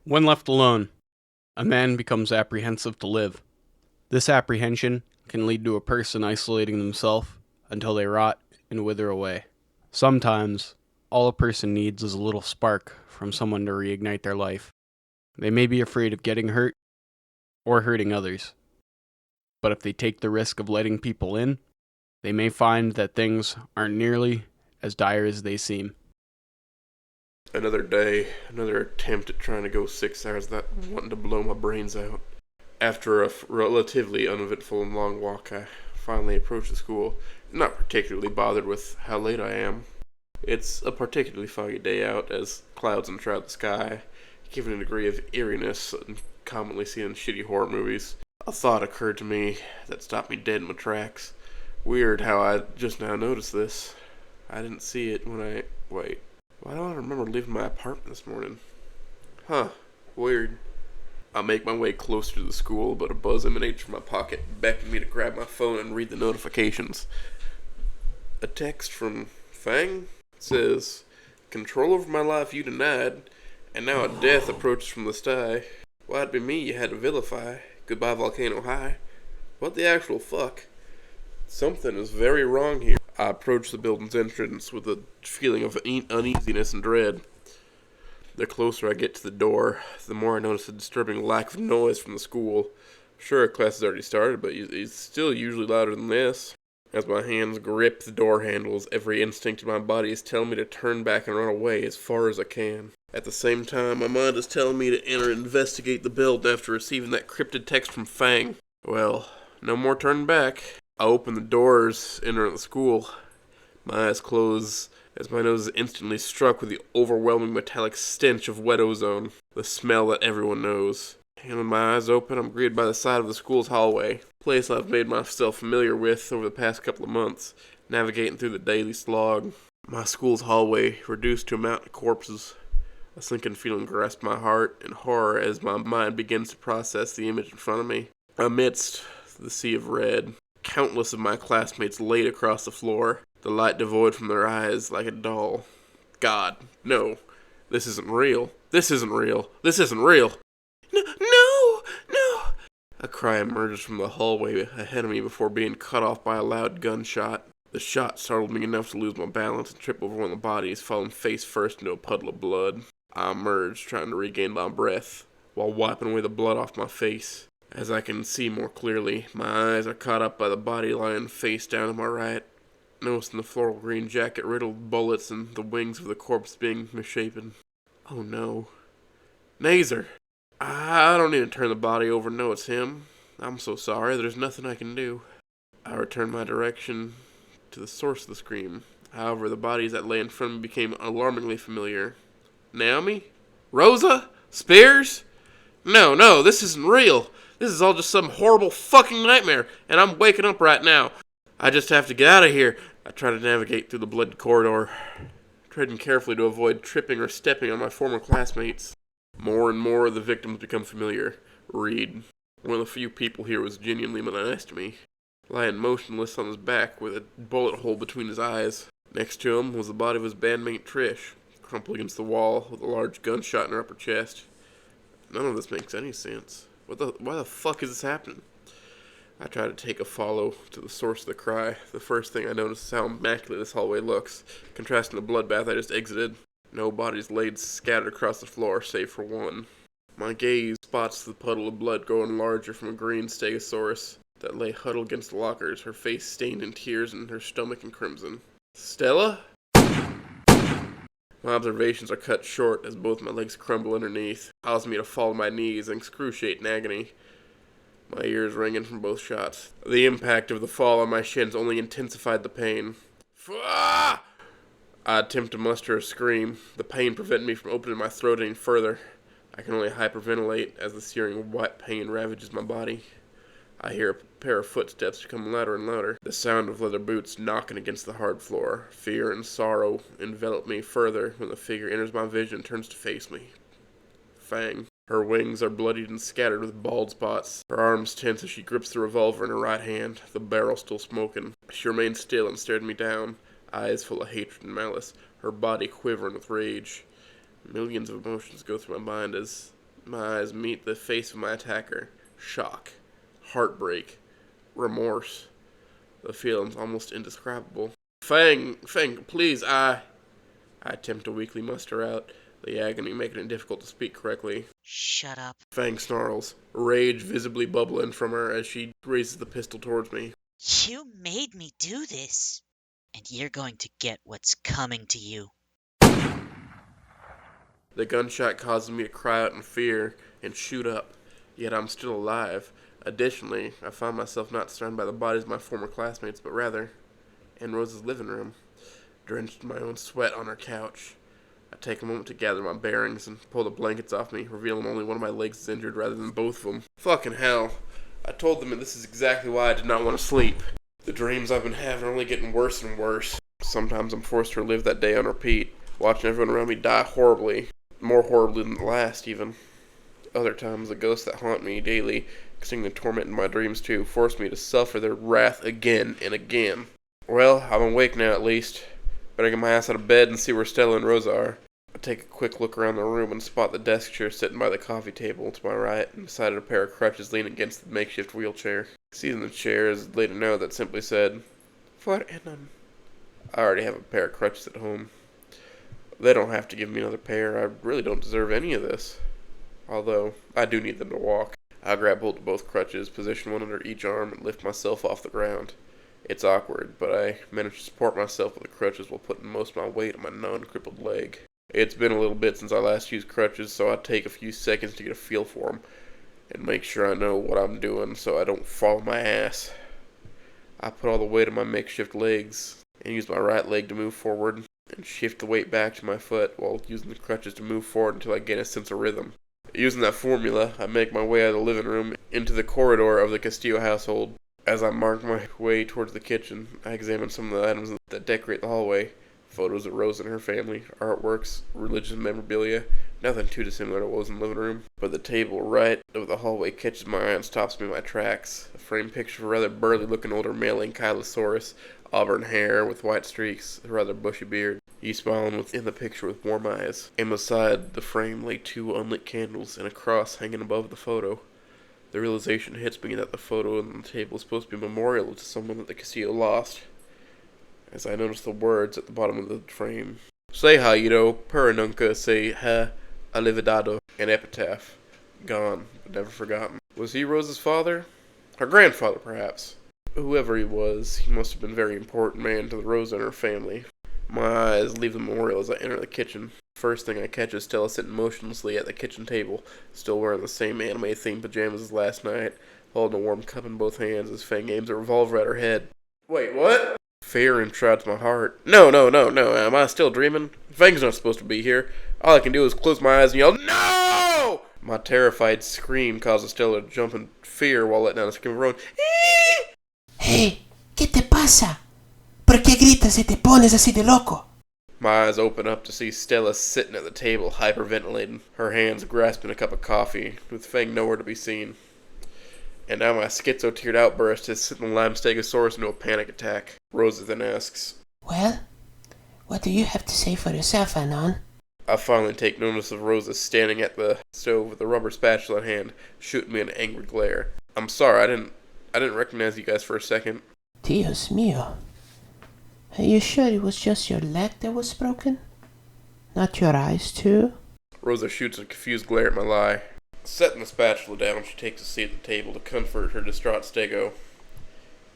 When left alone, a man becomes apprehensive to live. This apprehension can lead to a person isolating themselves until they rot and wither away. Sometimes, all a person needs is a little spark from someone to reignite their life. They may be afraid of getting hurt or hurting others, but if they take the risk of letting people in, they may find that things aren't nearly as dire as they seem. Another day, another attempt at trying to go 6 hours without wanting to blow my brains out. After a relatively uneventful and long walk, I finally approach the school, not particularly bothered with how late I am. It's a particularly foggy day out, as clouds enshroud the sky, giving a degree of eeriness commonly seen in shitty horror movies. A thought occurred to me that stopped me dead in my tracks. Weird how I just now noticed this. I didn't see it when I... Wait. Why don't I remember leaving my apartment this morning? Huh. Weird. I make my way closer to the school, but a buzz emanates from my pocket, beckoning me to grab my phone and read the notifications. A text from Fang says, "Control over my life you denied, and now a death approaches from the sky. Why'd be me you had to vilify? Goodbye Volcano High." What the actual fuck? Something is very wrong here. I approach the building's entrance with a feeling of uneasiness and dread. The closer I get to the door, the more I notice a disturbing lack of noise from the school. Sure, class has already started, but it's still usually louder than this. As my hands grip the door handles, every instinct in my body is telling me to turn back and run away as far as I can. At the same time, my mind is telling me to enter and investigate the building after receiving that cryptic text from Fang. Well, no more turning back. I open the doors, enter the school. My eyes close as my nose is instantly struck with the overwhelming metallic stench of wet ozone, the smell that everyone knows. And when my eyes open, I'm greeted by the sight of the school's hallway, a place I've made myself familiar with over the past couple of months, navigating through the daily slog. My school's hallway reduced to a mountain of corpses. A sinking feeling grasps my heart in horror as my mind begins to process the image in front of me. Amidst the sea of red, countless of my classmates laid across the floor, the light devoid from their eyes like a doll. God, no. This isn't real. This isn't real. This isn't real. No! A cry emerges from the hallway ahead of me before being cut off by a loud gunshot. The shot startled me enough to lose my balance and trip over one of the bodies, falling face first into a puddle of blood. I emerge, trying to regain my breath, while wiping away the blood off my face. As I can see more clearly, my eyes are caught up by the body lying face down to my right, noticing the floral green jacket riddled with bullets and the wings of the corpse being misshapen. Oh no. Naser! I don't need to turn the body over and know it's him. I'm so sorry, there's nothing I can do. I return my direction to the source of the scream. However, the bodies that lay in front of me became alarmingly familiar. Naomi? Rosa? Spears? No, this isn't real. This is all just some horrible fucking nightmare, and I'm waking up right now. I just have to get out of here. I try to navigate through the blood corridor, treading carefully to avoid tripping or stepping on my former classmates. More and more the victims become familiar. Reed, one of the few people here, was genuinely nice to me, lying motionless on his back with a bullet hole between his eyes. Next to him was the body of his bandmate Trish, crumpled against the wall with a large gunshot in her upper chest. None of this makes any sense. Why the fuck is this happening? I try to take a follow to the source of the cry. The first thing I notice is how immaculate this hallway looks, contrasting the bloodbath I just exited. No bodies laid scattered across the floor, save for one. My gaze spots the puddle of blood growing larger from a green stegosaurus that lay huddled against the lockers, her face stained in tears and her stomach in crimson. Stella? My observations are cut short as both my legs crumble underneath, causing me to fall to my knees in excruciating agony. My ears ringing from both shots. The impact of the fall on my shins only intensified the pain. I attempt to muster a scream. The pain prevented me from opening my throat any further. I can only hyperventilate as the searing white pain ravages my body. I hear a pair of footsteps become louder and louder, the sound of leather boots knocking against the hard floor. Fear and sorrow envelop me further when the figure enters my vision and turns to face me. Fang. Her wings are bloodied and scattered with bald spots. Her arms tense as she grips the revolver in her right hand, the barrel still smoking. She remained still and stared me down, eyes full of hatred and malice, her body quivering with rage. Millions of emotions go through my mind as My eyes meet the face of my attacker. Shock. Heartbreak. Remorse. The feeling's almost indescribable. Fang, please, I attempt to weakly muster out, the agony making it difficult to speak correctly. Shut up. Fang snarls, rage visibly bubbling from her as she raises the pistol towards me. You made me do this, and you're going to get what's coming to you. The gunshot causes me to cry out in fear and shoot up, yet I'm still alive. Additionally, I find myself not surrounded by the bodies of my former classmates, but rather in Rosa's living room, drenched in my own sweat on her couch. I take a moment to gather my bearings and pull the blankets off me, revealing only one of my legs is injured rather than both of them. Fucking hell. I told them that this is exactly why I did not want to sleep. The dreams I've been having are only getting worse and worse. Sometimes I'm forced to relive that day on repeat, watching everyone around me die horribly. More horribly than the last, even. Other times, the ghosts that haunt me daily, continuing to torment in my dreams too, force me to suffer their wrath again and again. Well, I'm awake now at least. Better get my ass out of bed and see where Stella and Rosa are. I take a quick look around the room and spot the desk chair sitting by the coffee table to my right, and beside it a pair of crutches leaning against the makeshift wheelchair. Seeing the chair is laid a note that simply said, "For none." I already have a pair of crutches at home. They don't have to give me another pair. I really don't deserve any of this. Although, I do need them to walk. I grab hold of both crutches, position one under each arm, and lift myself off the ground. It's awkward, but I manage to support myself with the crutches while putting most of my weight on my non-crippled leg. It's been a little bit since I last used crutches, so I take a few seconds to get a feel for them and make sure I know what I'm doing so I don't fall on my ass. I put all the weight on my makeshift legs and use my right leg to move forward and shift the weight back to my foot while using the crutches to move forward until I gain a sense of rhythm. Using that formula, I make my way out of the living room into the corridor of the Castillo household. As I mark my way towards the kitchen, I examine some of the items that decorate the hallway. Photos of Rosa and her family, artworks, religious memorabilia, nothing too dissimilar to what was in the living room. But the table right of the hallway catches my eye and stops me in my tracks. A framed picture of a rather burly-looking older male named Iggiesaurus, auburn hair with white streaks, a rather bushy beard. He's smiling in the picture with warm eyes. And beside the frame lay 2 unlit candles and a cross hanging above the photo. The realization hits me that the photo on the table is supposed to be a memorial to someone that the Castillo lost. As I notice the words at the bottom of the frame. Say haydo, per nunca se ha olvidado. An epitaph. Gone, but never forgotten. Was he Rosa's father? Her grandfather, perhaps. Whoever he was, he must have been a very important man to Rosa and her family. My eyes leave the memorial as I enter the kitchen. First thing I catch is Stella sitting motionlessly at the kitchen table, still wearing the same anime-themed pajamas as last night, holding a warm cup in both hands as Fang aims a revolver at her head. Wait, what? Fear enshrouds my heart. No, am I still dreaming? Fang's not supposed to be here. All I can do is close my eyes and yell, "No!" My terrified scream causes Stella to jump in fear while letting out a scream of her own. Hey, ¿qué te pasa? ¿Por qué gritas y te pones así de loco? My eyes open up to see Stella sitting at the table, hyperventilating, her hands grasping a cup of coffee, with Fang nowhere to be seen. And now my schizo-tiered outburst has sent the lime stegosaurus into a panic attack. Rosa then asks, Well, what do you have to say for yourself, Anon? I finally take notice of Rosa standing at the stove with a rubber spatula in hand, shooting me an angry glare. I'm sorry, I didn't recognize you guys for a second. Dios mío. Are you sure it was just your leg that was broken? Not your eyes, too? Rosa shoots a confused glare at my lie. Setting the spatula down, she takes a seat at the table to comfort her distraught stego.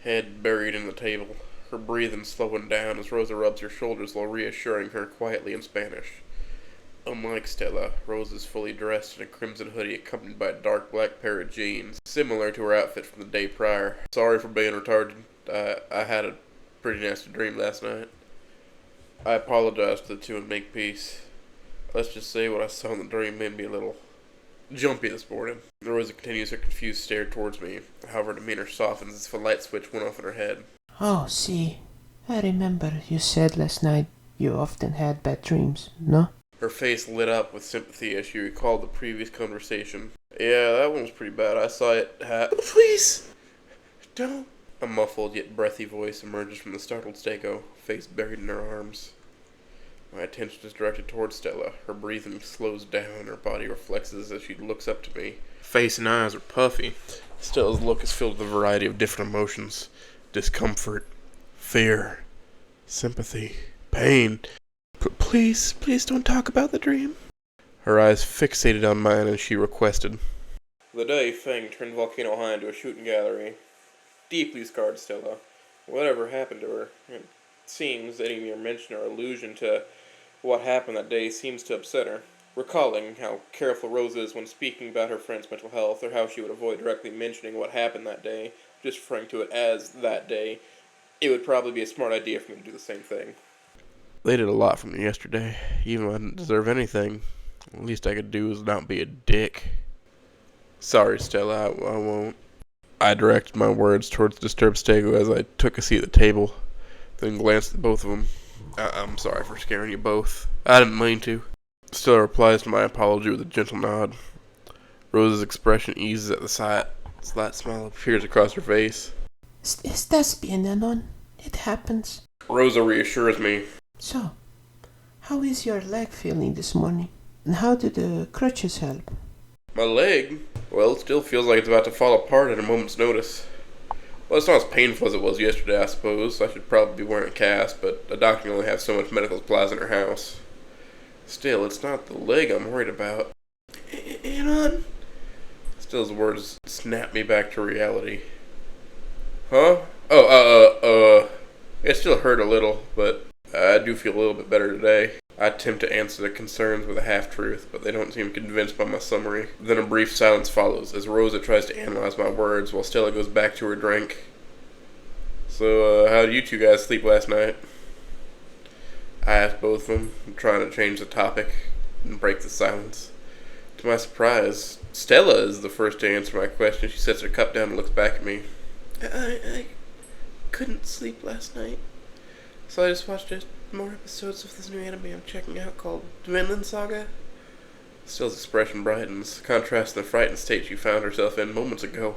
Head buried in the table, her breathing slowing down as Rosa rubs her shoulders while reassuring her quietly in Spanish. Unlike Stella, Rosa is fully dressed in a crimson hoodie accompanied by a dark black pair of jeans, similar to her outfit from the day prior. Sorry for being retarded. I had a pretty nasty dream last night. I apologize to the two and make peace. Let's just say what I saw in the dream made me a little jumpy this morning. Rosa continues her confused stare towards me. However, her demeanor softens as if a light switch went off in her head. Oh, see. I remember you said last night you often had bad dreams, no? Her face lit up with sympathy as she recalled the previous conversation. Yeah, that one was pretty bad. I saw it Please! Don't! A muffled yet breathy voice emerges from the startled stego, face buried in her arms. My attention is directed towards Stella. Her breathing slows down, her body reflexes as she looks up to me. Face and eyes are puffy. Stella's look is filled with a variety of different emotions. Discomfort, fear, sympathy, pain. Please don't talk about the dream. Her eyes fixated on mine as she requested. The day Fang turned Volcano High into a shooting gallery deeply scarred Stella. Whatever happened to her, it seems that any mere mention or allusion to what happened that day seems to upset her. Recalling how careful Rosa is when speaking about her friend's mental health, or how she would avoid directly mentioning what happened that day, just referring to it as that day, it would probably be a smart idea for me to do the same thing. They did a lot for me yesterday, even though I didn't deserve anything. The least I could do is not be a dick. Sorry, Stella, I won't. I directed my words towards the disturbed Stego as I took a seat at the table, then glanced at both of them. I'm sorry for scaring you both. I didn't mean to. Stella replies to my apology with a gentle nod. Rosa's expression eases at the sight. A slight smile appears across her face. Estás bien, Anon? It happens. Rosa reassures me. So, how is your leg feeling this morning? And how do the crutches help? My leg? Well, it still feels like it's about to fall apart at a moment's notice. Well, it's not as painful as it was yesterday, I suppose. I should probably be wearing a cast, but a doctor can only have so much medical supplies in her house. Still, it's not the leg I'm worried about. Anon? Still's words snap me back to reality. Huh? It still hurt a little, but I do feel a little bit better today. I attempt to answer their concerns with a half-truth, but they don't seem convinced by my summary. Then a brief silence follows, as Rosa tries to analyze my words, while Stella goes back to her drink. So, how did you two guys sleep last night? I asked both of them, trying to change the topic and break the silence. To my surprise, Stella is the first to answer my question. She sets her cup down and looks back at me. I couldn't sleep last night, so I just watched more episodes of this new anime I'm checking out called Vinland Saga. Stella's expression brightens, contrasting the frightened state she found herself in moments ago.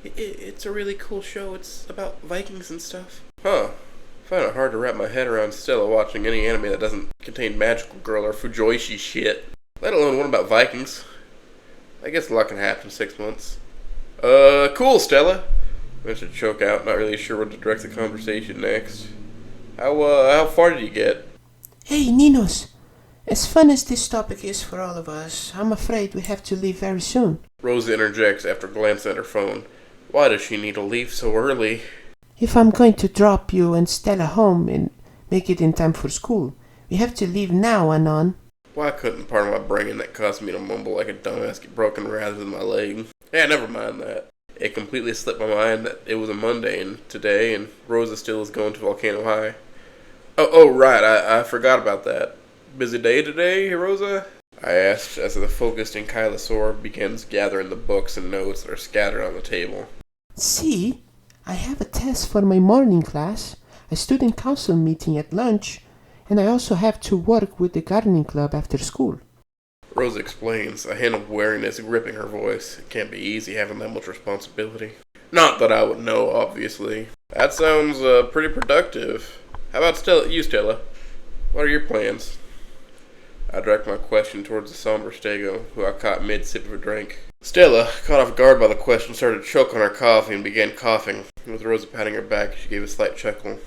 It's a really cool show. It's about Vikings and stuff. Huh. I find it hard to wrap my head around Stella watching any anime that doesn't contain magical girl or fujoishi shit. Let alone one about Vikings. I guess a lot can happen in 6 months. Cool, Stella. I should choke out, not really sure what to direct the conversation next. How far did you get? Hey, Ninos! As fun as this topic is for all of us, I'm afraid we have to leave very soon. Rosa interjects after glancing at her phone. Why does she need to leave so early? If I'm going to drop you and Stella home and make it in time for school, we have to leave now, Anon. Why couldn't the part of my brain that caused me to mumble like a dumbass get broken rather than my leg? Yeah, never mind that. It completely slipped my mind that it was a Monday and today, and Rosa still is going to Volcano High. Oh, right, I forgot about that. Busy day today, Rosa? I asked as the focused ankylosaur begins gathering the books and notes that are scattered on the table. See, I have a test for my morning class, a student council meeting at lunch, and I also have to work with the gardening club after school. Rosa explains, a hint of wariness gripping her voice. It can't be easy having that much responsibility. Not that I would know, obviously. That sounds pretty productive. How about Stella? What are your plans? I direct my question towards the somber Stego, who I caught mid-sip of a drink. Stella, caught off guard by the question, started to choke on her coffee and began coughing. With Rosa patting her back, she gave a slight chuckle.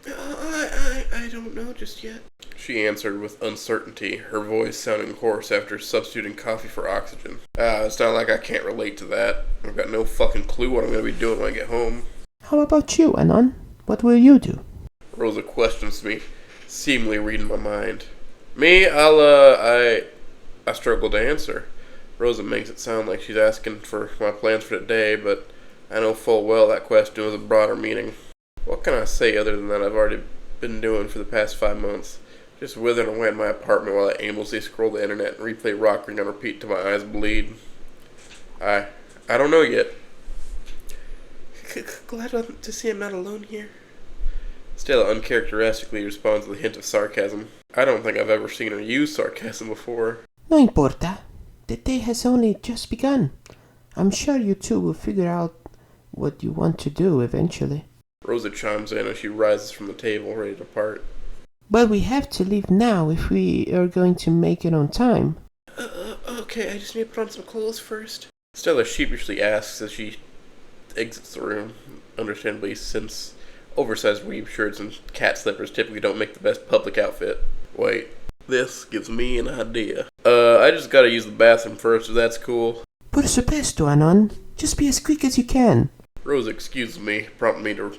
I don't know just yet. She answered with uncertainty, her voice sounding hoarse after substituting coffee for oxygen. It's not like I can't relate to that. I've got no fucking clue what I'm going to be doing when I get home. How about you, Anon? What will you do? Rosa questions me, seemingly reading my mind. Me, I struggle to answer. Rosa makes it sound like she's asking for my plans for the day, but I know full well that question was a broader meaning. What can I say other than that I've already been doing for the past 5 months? Just withering away in my apartment while I aimlessly scroll the internet and replay Rock Ring on repeat till my eyes bleed. I don't know yet. Glad to see I'm not alone here. Stella uncharacteristically responds with a hint of sarcasm. I don't think I've ever seen her use sarcasm before. No importa. The day has only just begun. I'm sure you two will figure out what you want to do eventually. Rosa chimes in as she rises from the table, ready to depart. But we have to leave now if we are going to make it on time. Okay, I just need to put on some clothes first. Stella sheepishly asks as she exits the room, understandably, since oversized weave shirts and cat slippers typically don't make the best public outfit. Wait, this gives me an idea. I just gotta use the bathroom first, if that's cool. Por supuesto, Anon. Just be as quick as you can. Rosa excuses me, prompting me to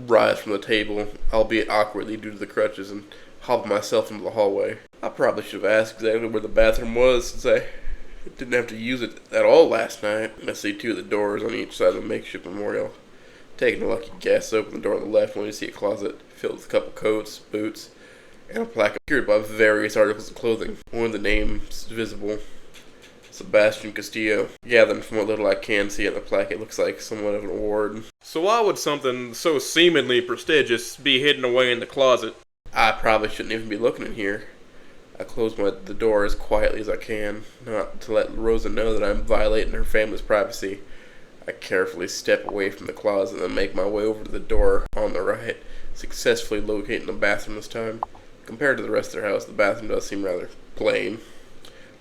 rise from the table, albeit awkwardly due to the crutches, and hobble myself into the hallway. I probably should have asked exactly where the bathroom was, since I didn't have to use it at all last night. I see two of the doors on each side of the makeshift memorial. Taking a lucky guess, open the door on the left, only to see a closet filled with a couple coats, boots, and a placard secured by various articles of clothing. One of the names visible, Sebastian Castillo. Gathering from what little I can see on the plaque, it looks like somewhat of an award. So why would something so seemingly prestigious be hidden away in the closet? I probably shouldn't even be looking in here. I close the door as quietly as I can, not to let Rosa know that I'm violating her family's privacy. I carefully step away from the closet and make my way over to the door on the right, successfully locating the bathroom this time. Compared to the rest of their house, the bathroom does seem rather plain,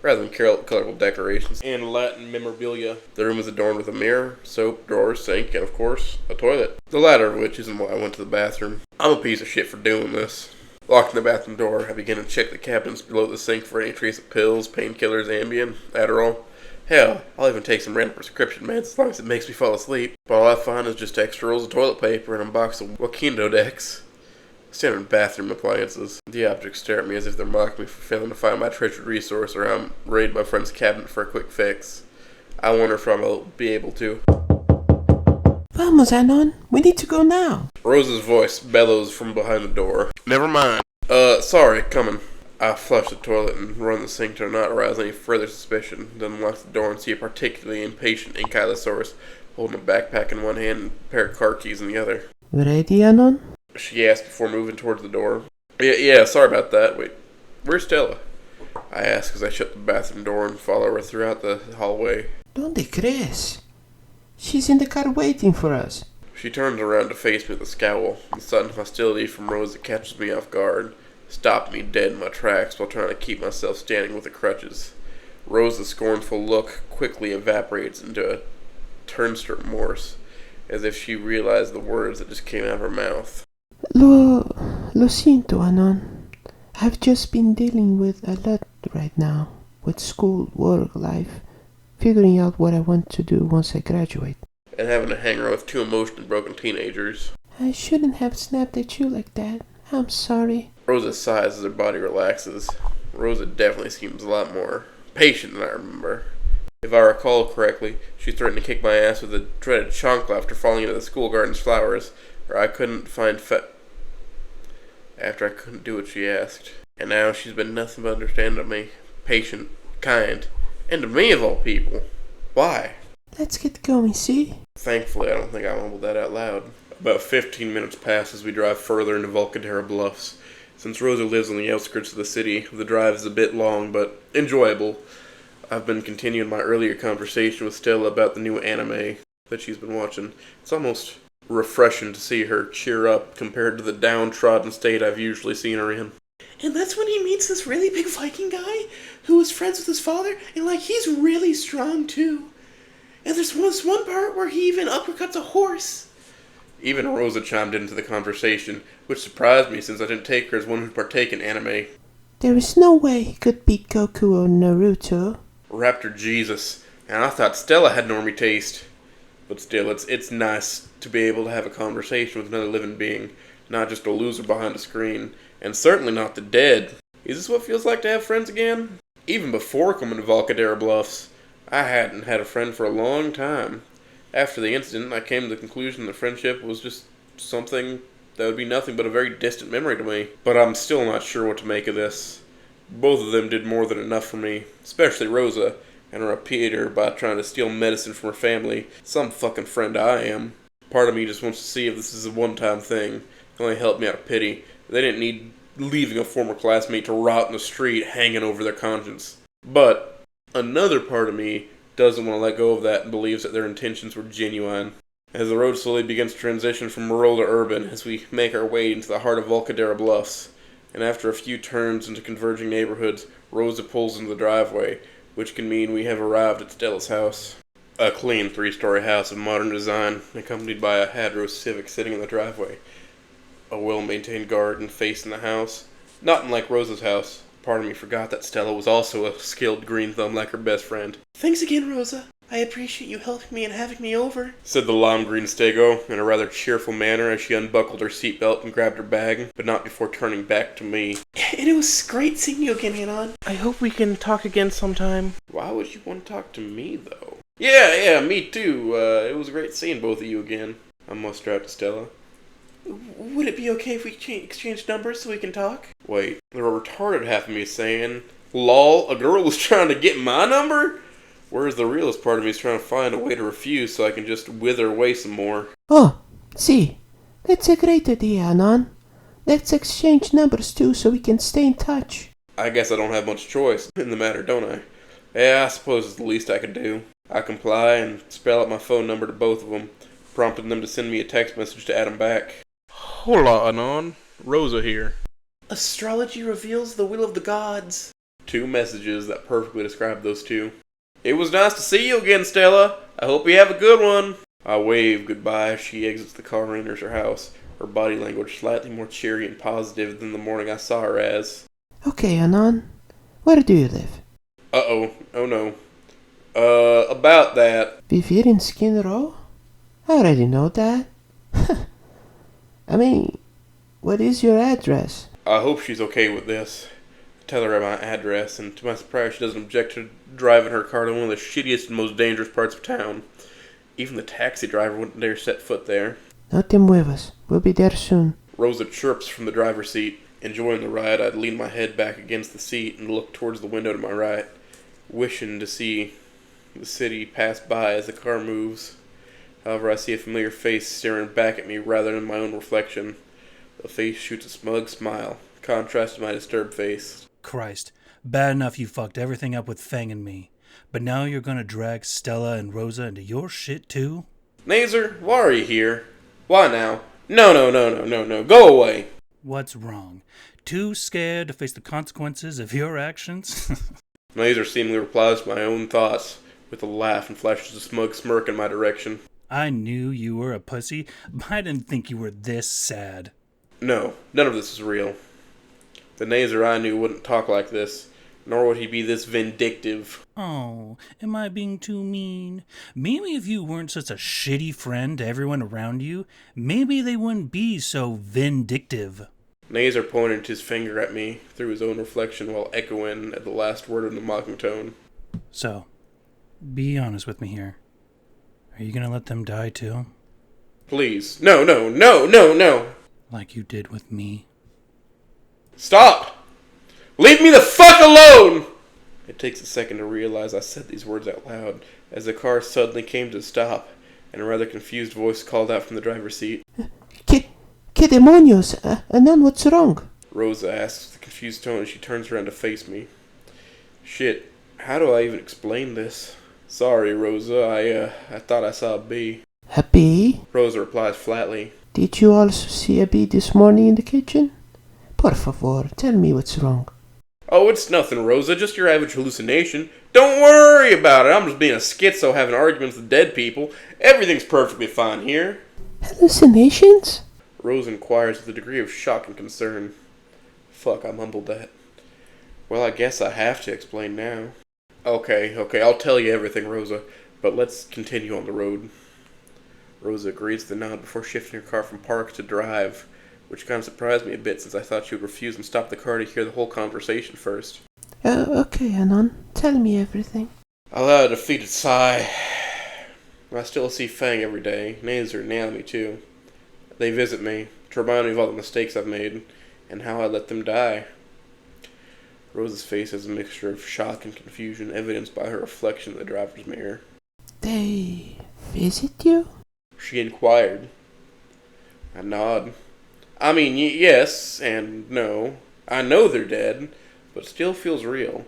rather than colorful decorations and Latin memorabilia. The room is adorned with a mirror, soap, drawers, sink, and of course, a toilet. The latter of which isn't why I went to the bathroom. I'm a piece of shit for doing this. Locking the bathroom door, I begin to check the cabinets below the sink for any trace of pills, painkillers, Ambien, Adderall. Hell, I'll even take some random prescription meds as long as it makes me fall asleep. But all I find is just extra rolls of toilet paper and a box of Joaquin-Dodex. Standard bathroom appliances. The objects stare at me as if they're mocking me for failing to find my treasured resource, or I'm raid my friend's cabinet for a quick fix. I wonder if I'll be able to. Vamos, Anon. We need to go now. Rosa's voice bellows from behind the door. Never mind. Sorry, coming. I flush the toilet and run the sink to not arouse any further suspicion, then unlock the door and see a particularly impatient iggiesaurus holding a backpack in one hand and a pair of car keys in the other. Ready, Anon? She asked before moving towards the door. Yeah, sorry about that. Wait, where's Stella? I ask as I shut the bathroom door and follow her throughout the hallway. ¿Dónde crees? She's in the car waiting for us. She turns around to face me with a scowl. The sudden hostility from Rosa catches me off guard, stopping me dead in my tracks while trying to keep myself standing with the crutches. Rosa's scornful look quickly evaporates into a turnstile remorse, as if she realized the words that just came out of her mouth. Lo siento, Anon. I've just been dealing with a lot right now. With school, work, life. Figuring out what I want to do once I graduate. And having to hang around with two emotionally broken teenagers. I shouldn't have snapped at you like that. I'm sorry. Rosa sighs as her body relaxes. Rosa definitely seems a lot more patient than I remember. If I recall correctly, she threatened to kick my ass with a dreaded chancla after falling into the school garden's flowers, or I couldn't find after I couldn't do what she asked. And now she's been nothing but understanding of me, patient, kind, and to me of all people. Why? Let's get going, see? Thankfully, I don't think I mumbled that out loud. About 15 minutes pass as we drive further into Volcadera Bluffs. Since Rosa lives on the outskirts of the city, the drive is a bit long, but enjoyable. I've been continuing my earlier conversation with Stella about the new anime that she's been watching. It's almost refreshing to see her cheer up compared to the downtrodden state I've usually seen her in. And that's when he meets this really big Viking guy who was friends with his father, and he's really strong too. And there's one part where he even uppercuts a horse. Even Rosa chimed into the conversation, which surprised me since I didn't take her as one who'd partake in anime. There is no way he could beat Goku or Naruto. Raptor Jesus. And I thought Stella had normie taste. But still, it's nice to be able to have a conversation with another living being, not just a loser behind a screen, and certainly not the dead. Is this what it feels like to have friends again? Even before coming to Volcadera Bluffs, I hadn't had a friend for a long time. After the incident, I came to the conclusion that friendship was just something that would be nothing but a very distant memory to me. But I'm still not sure what to make of this. Both of them did more than enough for me, especially Rosa, and repaid her by trying to steal medicine from her family. Some fucking friend I am. Part of me just wants to see if this is a one-time thing. It only helped me out of pity. They didn't need leaving a former classmate to rot in the street hanging over their conscience. But another part of me doesn't want to let go of that and believes that their intentions were genuine. As the road slowly begins to transition from rural to urban, as we make our way into the heart of Volcadera Bluffs, and after a few turns into converging neighborhoods, Rosa pulls into the driveway, which can mean we have arrived at Stella's house. A clean 3-story house of modern design, accompanied by a Hadro Civic sitting in the driveway. A well-maintained garden facing the house. Not unlike Rosa's house. Part of me forgot that Stella was also a skilled green thumb like her best friend. Thanks again, Rosa. I appreciate you helping me and having me over, said the lime green stego in a rather cheerful manner as she unbuckled her seatbelt and grabbed her bag, but not before turning back to me. And it was great seeing you again, Anon. I hope we can talk again sometime. Why would you want to talk to me, though? Yeah, me too. It was great seeing both of you again. I mustered out to Stella. Would it be okay if we exchange numbers so we can talk? Wait, the retarded half of me is saying, lol, a girl was trying to get my number? Whereas the realist part of me is trying to find a way to refuse so I can just wither away some more. Oh, see, that's a great idea, Anon. Let's exchange numbers too so we can stay in touch. I guess I don't have much choice in the matter, don't I? Yeah, I suppose it's the least I could do. I comply and spell out my phone number to both of them, prompting them to send me a text message to add them back. Hola, Anon. Rosa here. Astrology reveals the will of the gods. 2 messages that perfectly describe those two. It was nice to see you again, Stella. I hope you have a good one. I wave goodbye as she exits the car and enters her house, her body language slightly more cheery and positive than the morning I saw her as. Okay, Anon. Where do you live? Uh-oh. Oh no. About that. We live in Skin Row? I already know that. I mean, what is your address? I hope she's okay with this. Tell her my address, and to my surprise she doesn't object to driving her car to one of the shittiest and most dangerous parts of town. Even the taxi driver wouldn't dare set foot there. No te muevas. We'll be there soon. Rosa chirps from the driver's seat. Enjoying the ride, I'd lean my head back against the seat and look towards the window to my right, wishing to see the city pass by as the car moves. However, I see a familiar face staring back at me rather than my own reflection. The face shoots a smug smile, contrast to my disturbed face. Christ, bad enough you fucked everything up with Fang and me, but now you're gonna drag Stella and Rosa into your shit too? Naser, why are you here? Why now? No, go away! What's wrong? Too scared to face the consequences of your actions? Naser seemingly replies to my own thoughts with a laugh and flashes a smug smirk in my direction. I knew you were a pussy, but I didn't think you were this sad. No, none of this is real. The Naser I knew wouldn't talk like this, nor would he be this vindictive. Oh, am I being too mean? Maybe if you weren't such a shitty friend to everyone around you, maybe they wouldn't be so vindictive. Naser pointed his finger at me through his own reflection while echoing at the last word in a mocking tone. So, be honest with me here. Are you gonna let them die too? Please. No. Like you did with me? Stop! Leave me the fuck alone! It takes a second to realize I said these words out loud, as the car suddenly came to a stop, and a rather confused voice called out from the driver's seat. ¿Qué demonios? Anon, what's wrong? Rosa asks with a confused tone as she turns around to face me. Shit, how do I even explain this? Sorry, Rosa, I thought I saw a bee. A bee? Rosa replies flatly. Did you also see a bee this morning in the kitchen? Por favor, tell me what's wrong. Oh, it's nothing, Rosa, just your average hallucination. Don't worry about it, I'm just being a schizo having arguments with dead people. Everything's perfectly fine here. Hallucinations? Rosa inquires with a degree of shock and concern. Fuck, I mumbled that. Well, I guess I have to explain now. Okay, I'll tell you everything, Rosa, but let's continue on the road. Rosa agrees to the nod before shifting her car from park to drive, which kind of surprised me a bit since I thought she would refuse and stop the car to hear the whole conversation first. Okay, Anon, tell me everything. I let out a defeated sigh. I still see Fang every day, Naser and Naomi too. They visit me, to remind me of all the mistakes I've made, and how I let them die. Rosa's face has a mixture of shock and confusion, evidenced by her reflection in the driver's mirror. They visit you? She inquired. I nod. I mean, yes and no. I know they're dead, but it still feels real.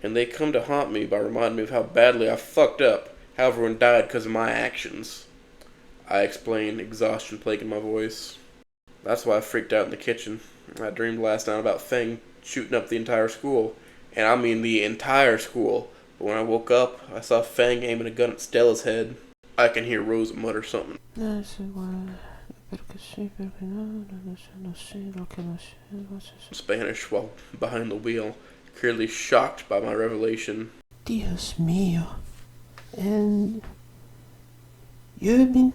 And they come to haunt me by reminding me of how badly I fucked up, how everyone died because of my actions. I explained, exhaustion plaguing my voice. That's why I freaked out in the kitchen. I dreamed last night about Fang shooting up the entire school. And I mean the entire school. But when I woke up, I saw Fang aiming a gun at Stella's head. I can hear Rosa mutter something. Spanish while behind the wheel, clearly shocked by my revelation. Dios mío. And you've been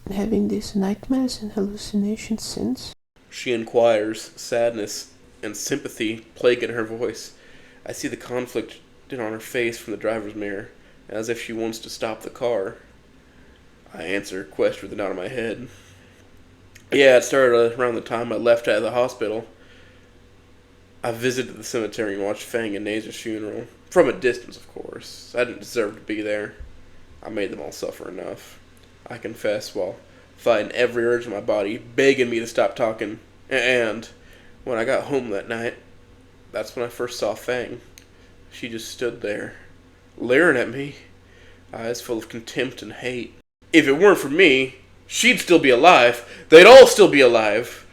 having these nightmares and hallucinations since? She inquires, sadness and sympathy plaguing her voice. I see the conflict on her face from the driver's mirror, as if she wants to stop the car. I answer, quest with a nod of my head. Yeah, it started around the time I left out of the hospital. I visited the cemetery and watched Fang and Naser's funeral. From a distance, of course. I didn't deserve to be there. I made them all suffer enough. I confess, while fighting every urge in my body, begging me to stop talking. And when I got home that night, that's when I first saw Fang. She just stood there, leering at me, eyes full of contempt and hate. If it weren't for me, she'd still be alive. They'd all still be alive.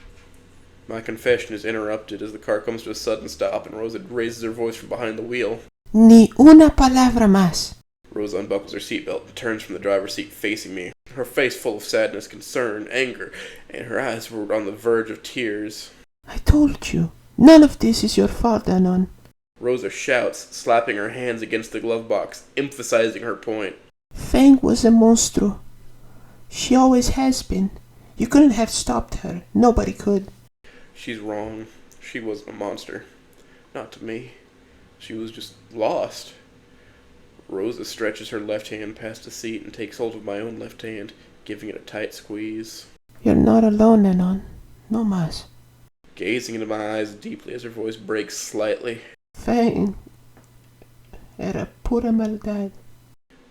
My confession is interrupted as the car comes to a sudden stop and Rosa raises her voice from behind the wheel. Ni una palabra más. Rosa unbuckles her seatbelt and turns from the driver's seat facing me, her face full of sadness, concern, anger, and her eyes were on the verge of tears. I told you, none of this is your fault, Anon. Rosa shouts, slapping her hands against the glove box, emphasizing her point. Fang was a monstro. She always has been. You couldn't have stopped her. Nobody could. She's wrong. She wasn't a monster. Not to me. She was just lost. Rosa stretches her left hand past the seat and takes hold of my own left hand, giving it a tight squeeze. You're not alone, Anon. No más. Gazing into my eyes deeply as her voice breaks slightly. Fang era pura maldad.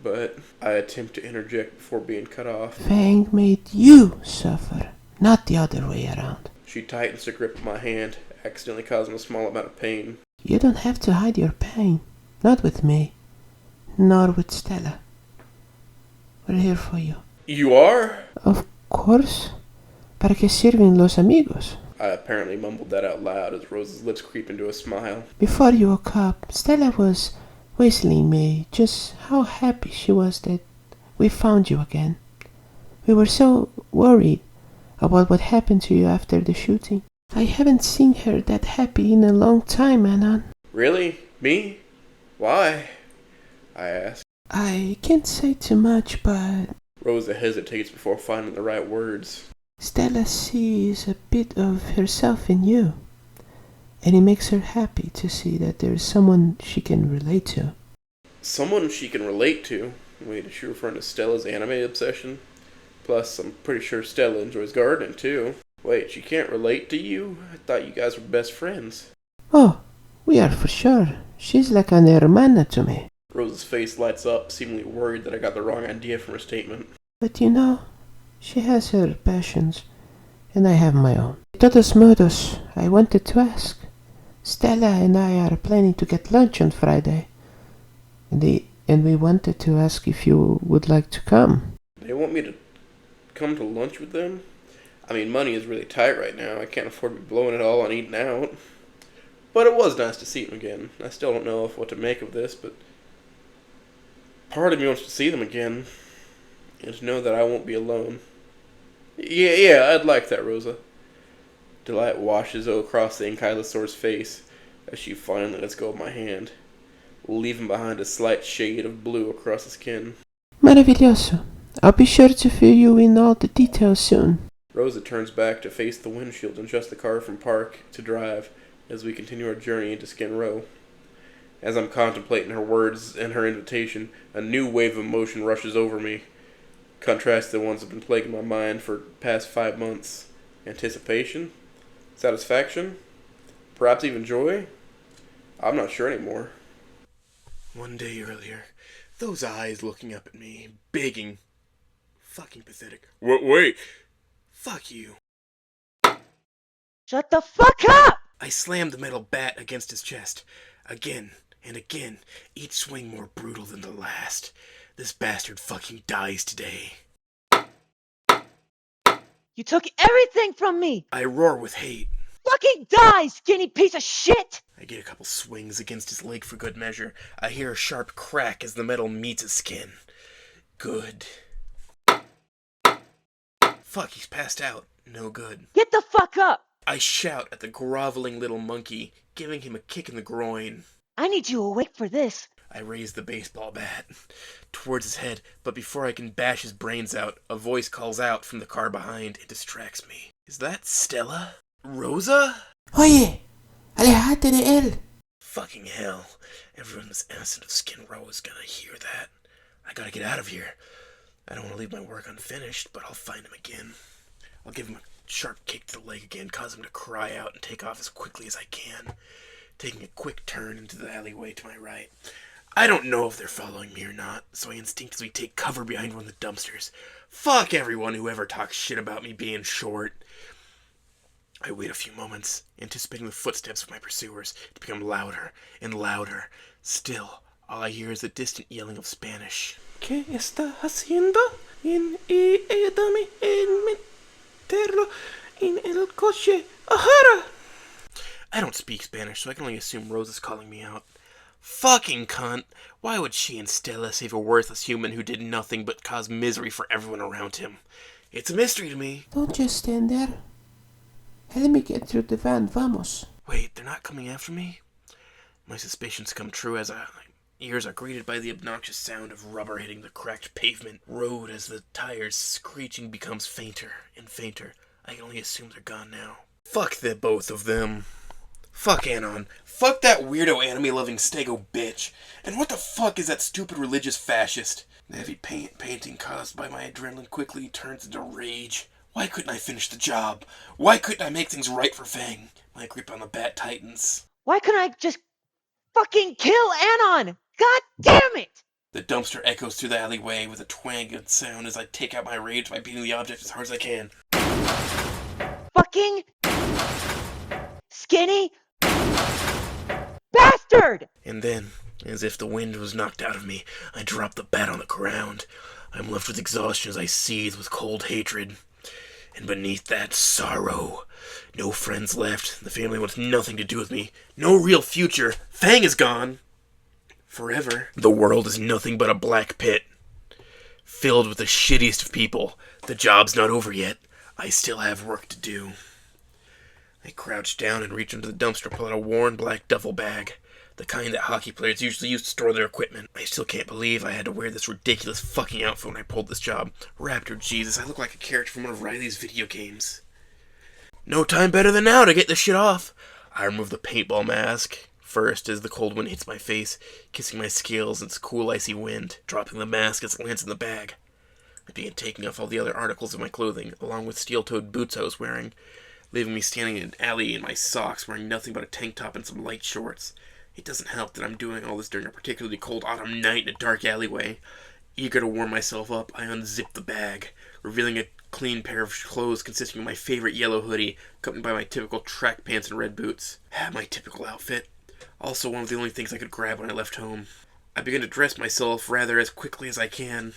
But I attempt to interject before being cut off. Fang made you suffer, not the other way around. She tightens her grip of my hand, accidentally causing a small amount of pain. You don't have to hide your pain. Not with me. Nor with Stella. We're here for you. You are? Of course. ¿Para qué sirven los amigos? I apparently mumbled that out loud as Rosa's lips creep into a smile. Before you woke up, Stella was whistling me just how happy she was that we found you again. We were so worried about what happened to you after the shooting. I haven't seen her that happy in a long time, Anon. Really? Me? Why? I ask. I can't say too much, but Rosa hesitates before finding the right words. Stella sees a bit of herself in you, and it makes her happy to see that there's someone she can relate to. Someone she can relate to? Wait, is she referring to Stella's anime obsession? Plus, I'm pretty sure Stella enjoys gardening, too. Wait, she can't relate to you? I thought you guys were best friends. Oh, we are for sure. She's like an hermana to me. Rosa's face lights up, seemingly worried that I got the wrong idea from her statement. But you know, she has her passions, and I have my own. De todos modos, I wanted to ask. Stella and I are planning to get lunch on Friday, and we wanted to ask if you would like to come. They want me to come to lunch with them? I mean, money is really tight right now. I can't afford to be blowing it all on eating out. But it was nice to see them again. I still don't know what to make of this, but part of me wants to see them again and to know that I won't be alone. Yeah, I'd like that, Rosa. Delight washes across the ankylosaur's face as she finally lets go of my hand, leaving behind a slight shade of blue across the skin. Maravilloso. I'll be sure to fill you in all the details soon. Rosa turns back to face the windshield and adjust the car from park to drive as we continue our journey into Skin Row. As I'm contemplating her words and her invitation, a new wave of emotion rushes over me. Contrast to the ones that have been plaguing my mind for the past 5 months. Anticipation? Satisfaction? Perhaps even joy? I'm not sure anymore. One day earlier, those eyes looking up at me, begging. Fucking pathetic. Wait! Fuck you. Shut the fuck up! I slammed the metal bat against his chest. Again and again, each swing more brutal than the last. This bastard fucking dies today. You took everything from me! I roar with hate. Fucking die, skinny piece of shit! I get a couple swings against his leg for good measure. I hear a sharp crack as the metal meets his skin. Good. Fuck, he's passed out. No good. Get the fuck up! I shout at the groveling little monkey, giving him a kick in the groin. I need you awake for this. I raise the baseball bat towards his head, but before I can bash his brains out, a voice calls out from the car behind and distracts me. Is that Stella? Rosa? Oye, alejate de él. Fucking hell. Everyone in this innocent of Skin Row is gonna hear that. I gotta get out of here. I don't want to leave my work unfinished, but I'll find him again. I'll give him a sharp kick to the leg again, cause him to cry out and take off as quickly as I can, taking a quick turn into the alleyway to my right. I don't know if they're following me or not, so I instinctively take cover behind one of the dumpsters. Fuck everyone who ever talks shit about me being short. I wait a few moments, anticipating the footsteps of my pursuers to become louder and louder. Still, all I hear is the distant yelling of Spanish. ¿Qué está haciendo? Ayúdame en meterlo en el coche. Ahora! I don't speak Spanish, so I can only assume Rosa's calling me out. Fucking cunt! Why would she and Stella save a worthless human who did nothing but cause misery for everyone around him? It's a mystery to me. Don't just stand there. Let me get through the van, vamos. Wait, they're not coming after me? My suspicions come true as my ears are greeted by the obnoxious sound of rubber hitting the cracked pavement road as the tires' screeching becomes fainter and fainter. I can only assume they're gone now. Fuck the both of them. Fuck Anon. Fuck that weirdo anime-loving stego bitch. And what the fuck is that stupid religious fascist? The heavy painting caused by my adrenaline quickly turns into rage. Why couldn't I finish the job? Why couldn't I make things right for Fang? My grip on the bat tightens. Why couldn't I just fucking kill Anon? God damn it! The dumpster echoes through the alleyway with a twanged sound as I take out my rage by beating the object as hard as I can. Fucking skinny bastard! And then, as if the wind was knocked out of me, I drop the bat on the ground. I'm left with exhaustion as I seethe with cold hatred. And beneath that, sorrow. No friends left. The family wants nothing to do with me. No real future. Fang is gone. Forever. The world is nothing but a black pit. Filled with the shittiest of people. The job's not over yet. I still have work to do. I crouch down and reach into the dumpster, pull out a worn black duffel bag. The kind that hockey players usually use to store their equipment. I still can't believe I had to wear this ridiculous fucking outfit when I pulled this job. Raptor Jesus, I look like a character from one of Riley's video games. No time better than now to get this shit off. I remove the paintball mask first as the cold wind hits my face, kissing my scales in its cool icy wind, dropping the mask as it lands in the bag. I begin taking off all the other articles of my clothing, along with steel-toed boots I was wearing, leaving me standing in an alley in my socks wearing nothing but a tank top and some light shorts. It doesn't help that I'm doing all this during a particularly cold autumn night in a dark alleyway. Eager to warm myself up, I unzip the bag, revealing a clean pair of clothes consisting of my favorite yellow hoodie, accompanied by my typical track pants and red boots. My typical outfit. Also one of the only things I could grab when I left home. I begin to dress myself rather as quickly as I can,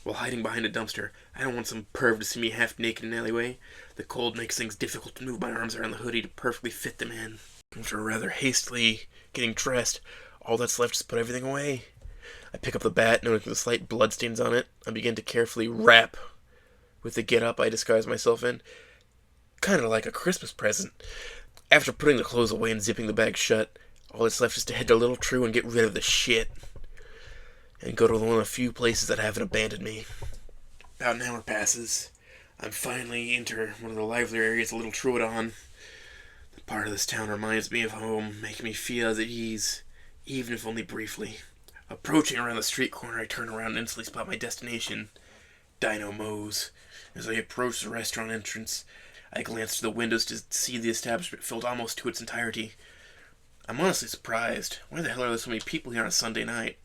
while hiding behind a dumpster. I don't want some perv to see me half naked in an alleyway. The cold makes things difficult to move my arms around the hoodie to perfectly fit them in. After rather hastily getting dressed, all that's left is to put everything away. I pick up the bat, noticing the slight bloodstains on it. I begin to carefully wrap with the get-up I disguise myself in. Kind of like a Christmas present. After putting the clothes away and zipping the bag shut, all that's left is to head to Little True and get rid of the shit. And go to one of the few places that haven't abandoned me. About an hour passes. I'm finally enter one of the livelier areas of Little Truadon. The part of this town reminds me of home, making me feel at ease, even if only briefly. Approaching around the street corner, I turn around and instantly spot my destination, Dino Moe's. As I approach the restaurant entrance, I glance through the windows to see the establishment filled almost to its entirety. I'm honestly surprised. Why the hell are there so many people here on a Sunday night?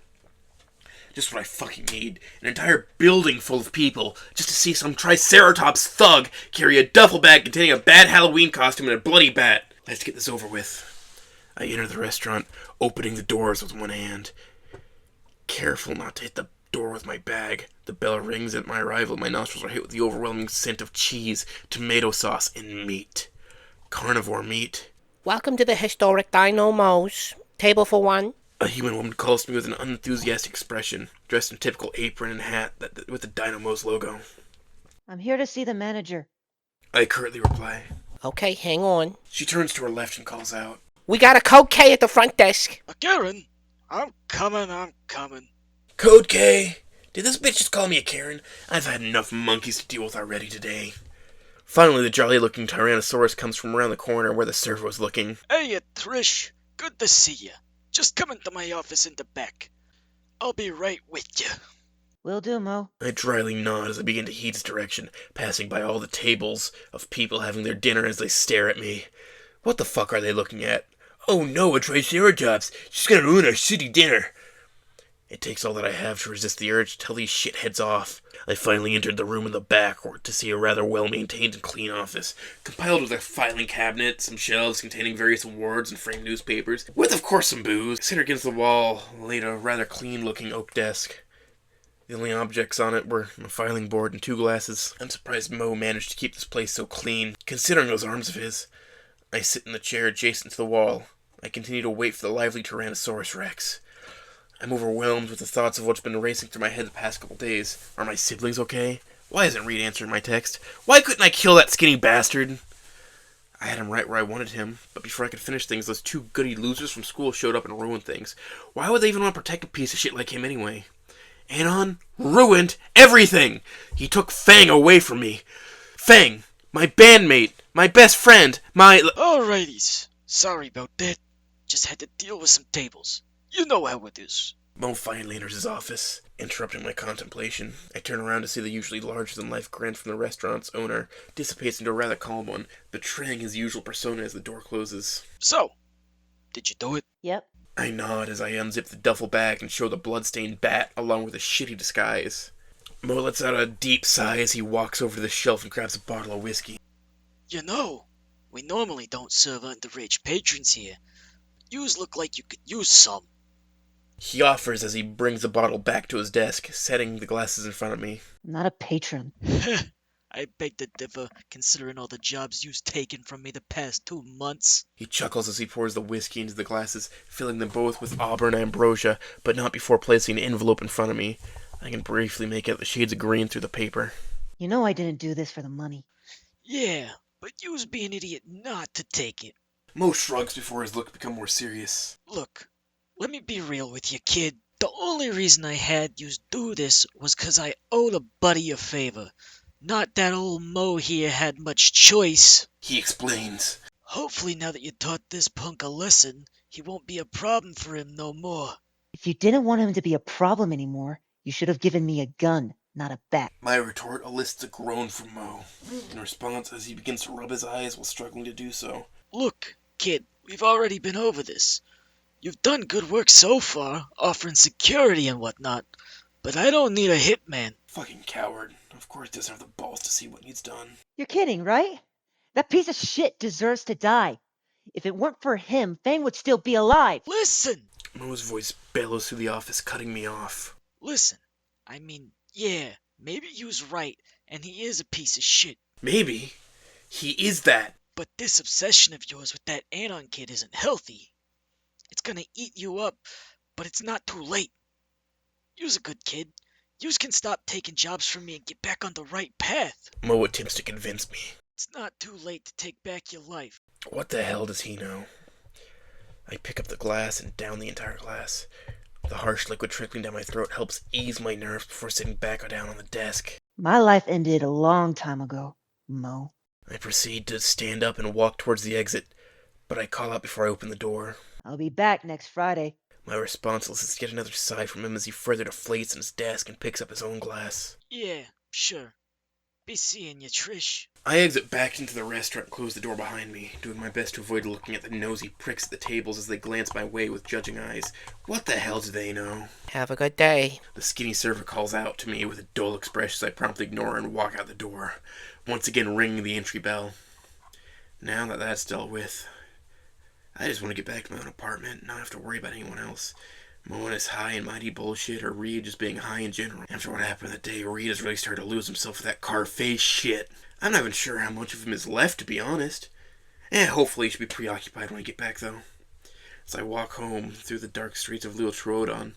Just what I fucking need. An entire building full of people, just to see some Triceratops thug carry a duffel bag containing a bad Halloween costume and a bloody bat. Let's get this over with. I enter the restaurant, opening the doors with one hand. Careful not to hit the door with my bag. The bell rings at my arrival. My nostrils are hit with the overwhelming scent of cheese, tomato sauce, and meat. carnivore meat. Welcome to the historic Dino Mo's. Table for one. A human woman calls to me with an unenthusiastic expression, dressed in typical apron and hat with the Dynamo's logo. I'm here to see the manager. I curtly reply. Okay, hang on. She turns to her left and calls out. We got a Co.Caine at the front desk. Karen, I'm coming. Code K! Did this bitch just call me a Karen? I've had enough monkeys to deal with already today. Finally, the jolly-looking Tyrannosaurus comes from around the corner where the server was looking. Hey, Trish. Good to see you. Just come into my office in the back. I'll be right with you. Will do, Mo. I dryly nod as I begin to heed his direction, passing by all the tables of people having their dinner as they stare at me. What the fuck are they looking at? Oh no, a Triceratops! She's gonna ruin our shitty dinner! It takes all that I have to resist the urge to tell these shitheads off. I finally entered the room in the back to see a rather well-maintained and clean office, compiled with a filing cabinet, some shelves containing various awards and framed newspapers, with of course some booze. Sitting against the wall laid a rather clean-looking oak desk. The only objects on it were a filing board and 2 glasses. I'm surprised Mo managed to keep this place so clean, considering those arms of his. I sit in the chair adjacent to the wall. I continue to wait for the lively Tyrannosaurus Rex. I'm overwhelmed with the thoughts of what's been racing through my head the past couple days. Are my siblings okay? Why isn't Reed answering my text? Why couldn't I kill that skinny bastard? I had him right where I wanted him, but before I could finish things, those 2 goody losers from school showed up and ruined things. Why would they even want to protect a piece of shit like him anyway? Anon ruined everything! He took Fang away from me. Fang, my bandmate, my best friend, my... Alrighties. Sorry about that. Just had to deal with some tables. You know how it is. Mo finally enters his office, interrupting my contemplation. I turn around to see the usually larger-than-life grin from the restaurant's owner dissipates into a rather calm one, betraying his usual persona as the door closes. So, did you do it? Yep. I nod as I unzip the duffel bag and show the blood-stained bat along with a shitty disguise. Mo lets out a deep sigh as he walks over to the shelf and grabs a bottle of whiskey. You know, we normally don't serve underage patrons here. Yous look like you could use some. He offers as he brings the bottle back to his desk, setting the glasses in front of me. I'm not a patron. I beg to differ, considering all the jobs you've taken from me the past 2 months. He chuckles as he pours the whiskey into the glasses, filling them both with auburn ambrosia, but not before placing an envelope in front of me. I can briefly make out the shades of green through the paper. You know I didn't do this for the money. Yeah, but you's be an idiot not to take it. Mo shrugs before his look become more serious. Look, let me be real with you, kid. The only reason I had yous do this was 'cause I owed a buddy a favor. Not that old Mo here had much choice. He explains. Hopefully now that you taught this punk a lesson, he won't be a problem for him no more. If you didn't want him to be a problem anymore, you should have given me a gun, not a bat. My retort elicits a groan from Mo. In response, as he begins to rub his eyes while struggling to do so. Look, kid, we've already been over this. You've done good work so far, offering security and whatnot, but I don't need a hitman. Fucking coward. Of course he doesn't have the balls to see what needs done. You're kidding, right? That piece of shit deserves to die. If it weren't for him, Fang would still be alive. Listen! Mo's voice bellows through the office, cutting me off. Listen, I mean, yeah, maybe you's right, and he is a piece of shit. Maybe. He is that. But this obsession of yours with that Anon kid isn't healthy. It's gonna eat you up, but it's not too late. You's a good kid. Yous can stop taking jobs from me and get back on the right path. Mo attempts to convince me. It's not too late to take back your life. What the hell does he know? I pick up the glass and down the entire glass. The harsh liquid trickling down my throat helps ease my nerves before sitting back down on the desk. My life ended a long time ago, Mo. I proceed to stand up and walk towards the exit, but I call out before I open the door. I'll be back next Friday. My response elicits yet another sigh from him as he further deflates in his desk and picks up his own glass. Yeah, sure. Be seeing you, Trish. I exit back into the restaurant and close the door behind me, doing my best to avoid looking at the nosy pricks at the tables as they glance my way with judging eyes. What the hell do they know? Have a good day. The skinny server calls out to me with a dull expression as I promptly ignore her and walk out the door, once again ringing the entry bell. Now that that's dealt with, I just want to get back to my own apartment and not have to worry about anyone else. Mo and his high and mighty bullshit, or Reed just being high in general. After what happened that day, Reed has really started to lose himself with that car face shit. I'm not even sure how much of him is left, to be honest. Hopefully he should be preoccupied when I get back, though. As I walk home through the dark streets of Lil Troodon,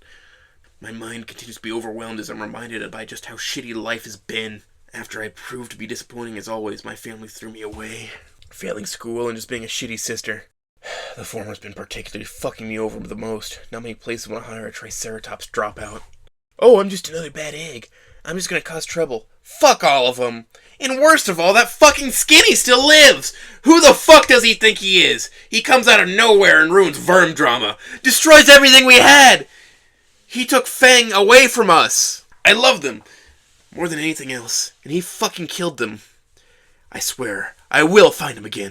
my mind continues to be overwhelmed as I'm reminded by just how shitty life has been. After I proved to be disappointing as always, my family threw me away. Failing school and just being a shitty sister. The former's been particularly fucking me over the most. Not many places want to hire a Triceratops dropout. Oh, I'm just another bad egg. I'm just gonna cause trouble. Fuck all of them. And worst of all, that fucking Skinny still lives! Who the fuck does he think he is? He comes out of nowhere and ruins Verm Drama. Destroys everything we had! He took Fang away from us! I love them more than anything else, and he fucking killed them. I swear, I will find him again.